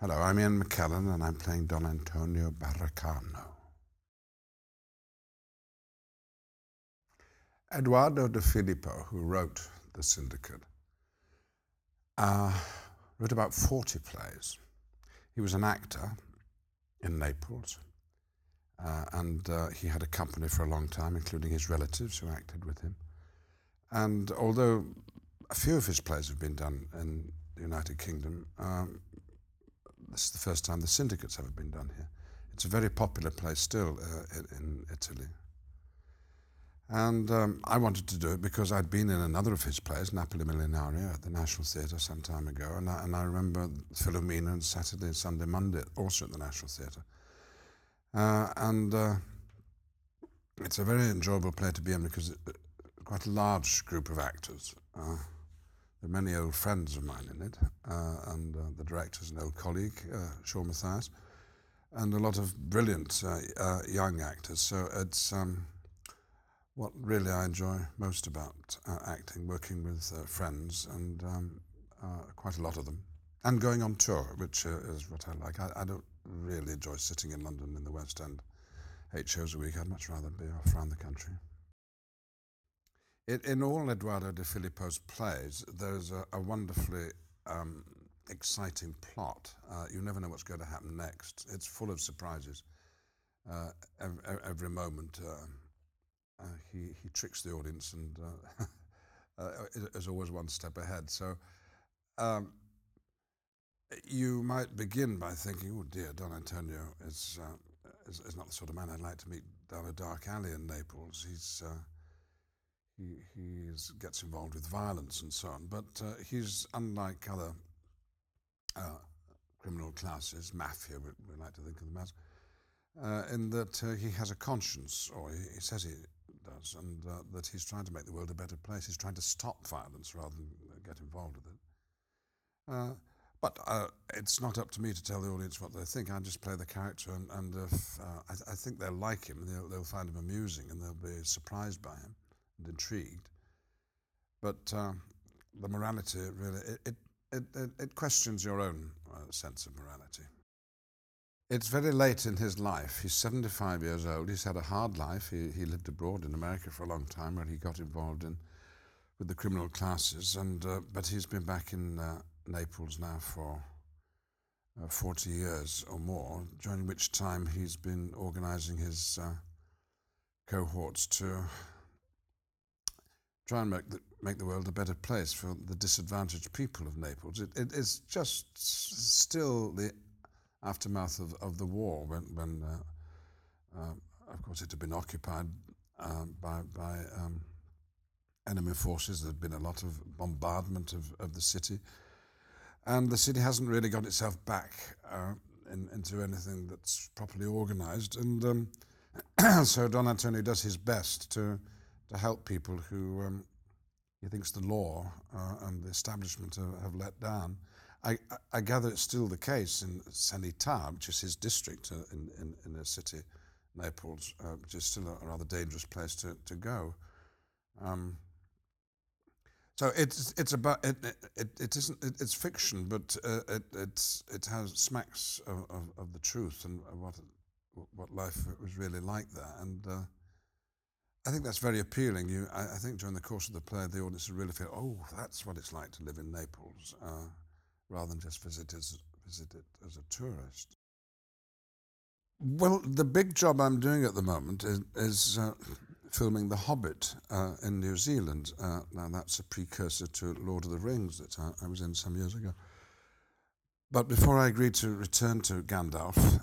Hello, I'm Ian Mckellen and I'm playing Don Antonio Barricano. Eduardo de Filippo, who wrote The Syndicate, wrote about 40 plays. He was an actor in Naples, and he had a company for a long time, including his relatives who acted with him. And although a few of his plays have been done in the United Kingdom, this is the first time the Syndicate's ever been done here. It's a very popular play still in Italy. And I wanted to do it because I'd been in another of his plays, Napoli Milionario, at the National Theatre some time ago. And I remember Filippo on Saturday, Sunday, Monday, also at the National Theatre. It's a very enjoyable play to be in because it's quite a large group of actors. There are many old friends of mine in it, and the director's an old colleague, Sean Mathias, and a lot of brilliant young actors. So it's what really I enjoy most about acting, working with friends, and quite a lot of them, and going on tour, which is what I like. I don't really enjoy sitting in London in the West End 8 shows a week. I'd much rather be off around the country. In all Eduardo de Filippo's plays, there's a wonderfully exciting plot. You never know what's going to happen next. It's full of surprises. Every moment he tricks the audience and is always one step ahead. So you might begin by thinking, oh dear, Don Antonio is not the sort of man I'd like to meet down a dark alley in Naples. He gets involved with violence and so on, but he's unlike other criminal classes, mafia, we like to think of them as, in that he has a conscience, or he says he does, and that he's trying to make the world a better place. He's trying to stop violence rather than get involved with it. But it's not up to me to tell the audience what they think. I just play the character, and if I think they'll like him, they'll find him amusing, and they'll be surprised by him and intrigued. But the morality, really, it questions your own sense of morality. It's very late in his life. He's 75 years old. He's had a hard life. He lived abroad in America for a long time, where he got involved with the criminal classes, but he's been back in Naples now for 40 years or more, during which time he's been organising his cohorts to try and make the world a better place for the disadvantaged people of Naples. It is just still the aftermath of the war, when of course it had been occupied by enemy forces. There had been a lot of bombardment of the city, and the city hasn't really got itself back into anything that's properly organised. And so Don Antonio does his best to help people who he thinks the law and the establishment have let down. I gather it's still the case in Sanità, which is his district in the city, Naples, which is still a rather dangerous place to go. So it's about it isn't it's fiction, but it has smacks of the truth and what life was really like there, and I think that's very appealing. I think during the course of the play, the audience will really feel, oh, that's what it's like to live in Naples, rather than just visit it as a tourist. Well, the big job I'm doing at the moment is filming The Hobbit in New Zealand. Now, that's a precursor to Lord of the Rings that I was in some years ago. But before I agreed to return to Gandalf,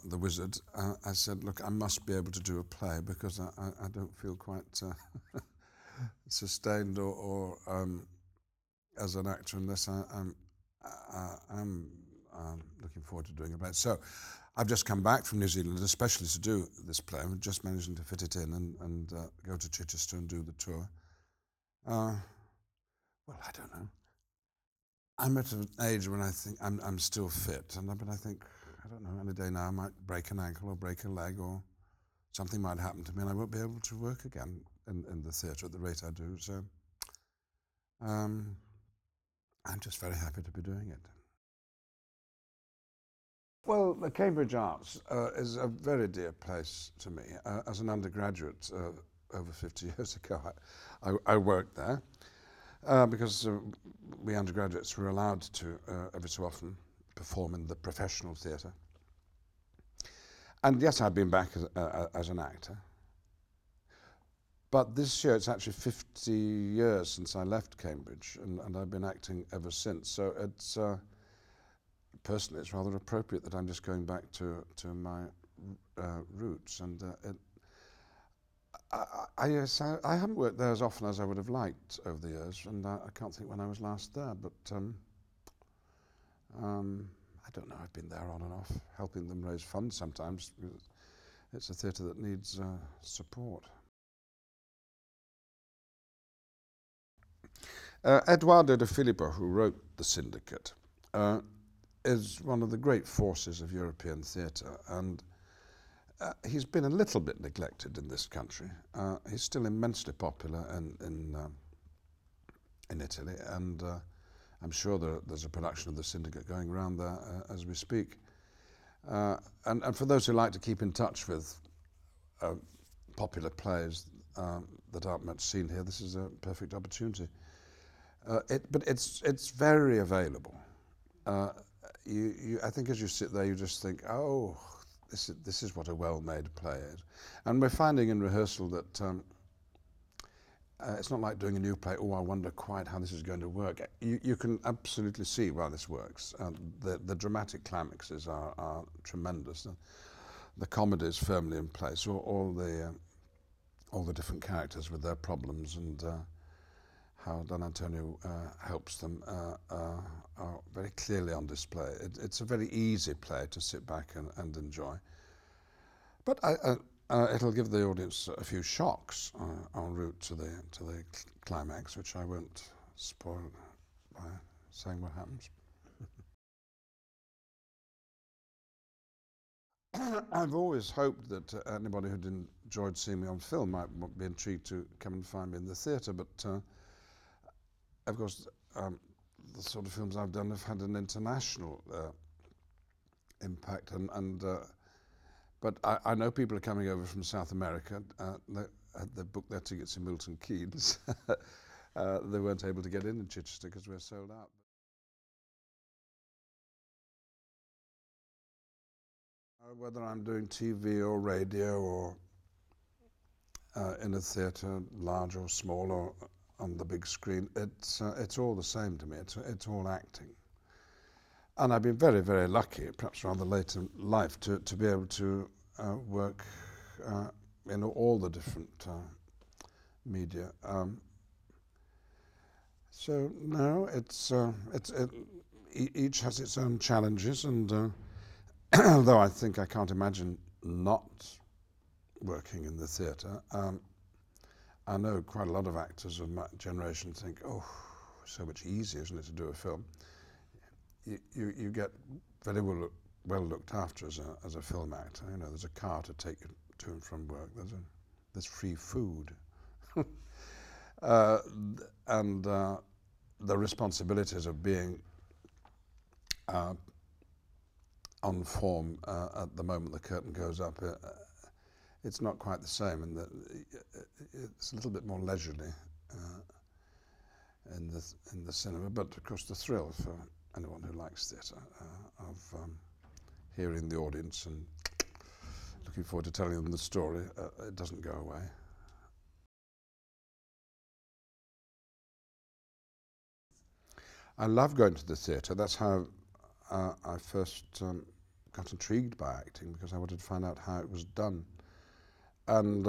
the wizard, I said, look, I must be able to do a play, because I don't feel quite sustained or as an actor unless I'm looking forward to doing a play. So I've just come back from New Zealand, especially to do this play. I'm just managing to fit it in and go to Chichester and do the tour. Well, I don't know. I'm at an age when I think I'm still fit, but I think, I don't know, any day now I might break an ankle or break a leg, or something might happen to me and I won't be able to work again in the theatre at the rate I do. So I'm just very happy to be doing it. Well, the Cambridge Arts is a very dear place to me. As an undergraduate over 50 years ago, I worked there because we undergraduates were allowed to every so often perform in the professional theatre. And yes, I've been back as an actor. But this year it's actually 50 years since I left Cambridge, and I've been acting ever since. So it's personally, it's rather appropriate that I'm just going back to my roots. And I haven't worked there as often as I would have liked over the years, and I can't think when I was last there. But I don't know. I've been there on and off, helping them raise funds sometimes. It's a theatre that needs support. Eduardo de Filippo, who wrote The Syndicate, is one of the great forces of European theatre, and he's been a little bit neglected in this country. He's still immensely popular in Italy, and I'm sure there's a production of The Syndicate going around there as we speak. And for those who like to keep in touch with popular plays that aren't much seen here, this is a perfect opportunity. But it's very available. I think as you sit there, you just think, oh, this is what a well-made play is. And we're finding in rehearsal that it's not like doing a new play, oh, I wonder quite how this is going to work. You can absolutely see why this works. The dramatic climaxes are tremendous. The comedy is firmly in place. All the different characters with their problems and how Don Antonio helps them are very clearly on display. It's a very easy play to sit back and enjoy. But it'll give the audience a few shocks en route to the climax, which I won't spoil by saying what happens. I've always hoped that anybody who'd enjoyed seeing me on film might be intrigued to come and find me in the theatre, but of course the sort of films I've done have had an international impact, but I know people are coming over from South America. They booked their tickets in Milton Keynes. They weren't able to get in Chichester because we're sold out. Whether I'm doing TV or radio or in a theatre, large or small, or on the big screen, it's all the same to me. It's all acting. And I've been very, very lucky, perhaps rather late in life, to be able to work in all the different media. So no, each has its own challenges, and although I think I can't imagine not working in the theatre, I know quite a lot of actors of my generation think, oh, so much easier, isn't it, to do a film? You get very well looked after as a film actor. You know, there's a car to take you to and from work. There's free food, and the responsibilities of being on form at the moment the curtain goes up. It's not quite the same, and it's a little bit more leisurely in the cinema. But of course, the thrill for anyone who likes theatre of hearing the audience and looking forward to telling them the story, it doesn't go away. I love going to the theatre. That's how I first got intrigued by acting, because I wanted to find out how it was done. And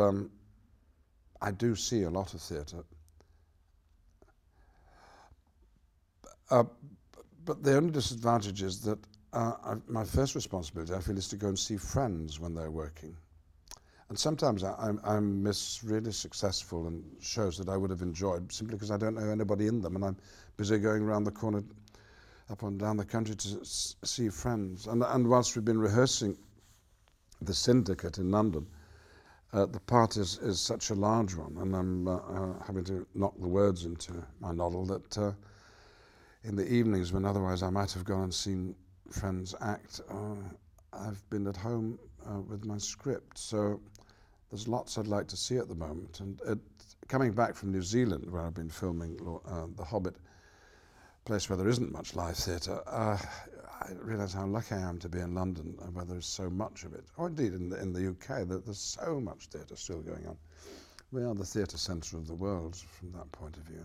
I do see a lot of theatre. But the only disadvantage is that my first responsibility, I feel, is to go and see friends when they're working. And sometimes I miss really successful and shows that I would have enjoyed simply because I don't know anybody in them, and I'm busy going around the corner up and down the country to see friends. And whilst we've been rehearsing The Syndicate in London, the part is such a large one, and I'm having to knock the words into my noddle that in the evenings, when otherwise I might have gone and seen friends act, I've been at home with my script, so there's lots I'd like to see at the moment. And coming back from New Zealand, where I've been filming The Hobbit, a place where there isn't much live theatre, I realise how lucky I am to be in London, where there's so much of it. Or indeed in the UK, there's so much theatre still going on. We are the theatre centre of the world from that point of view.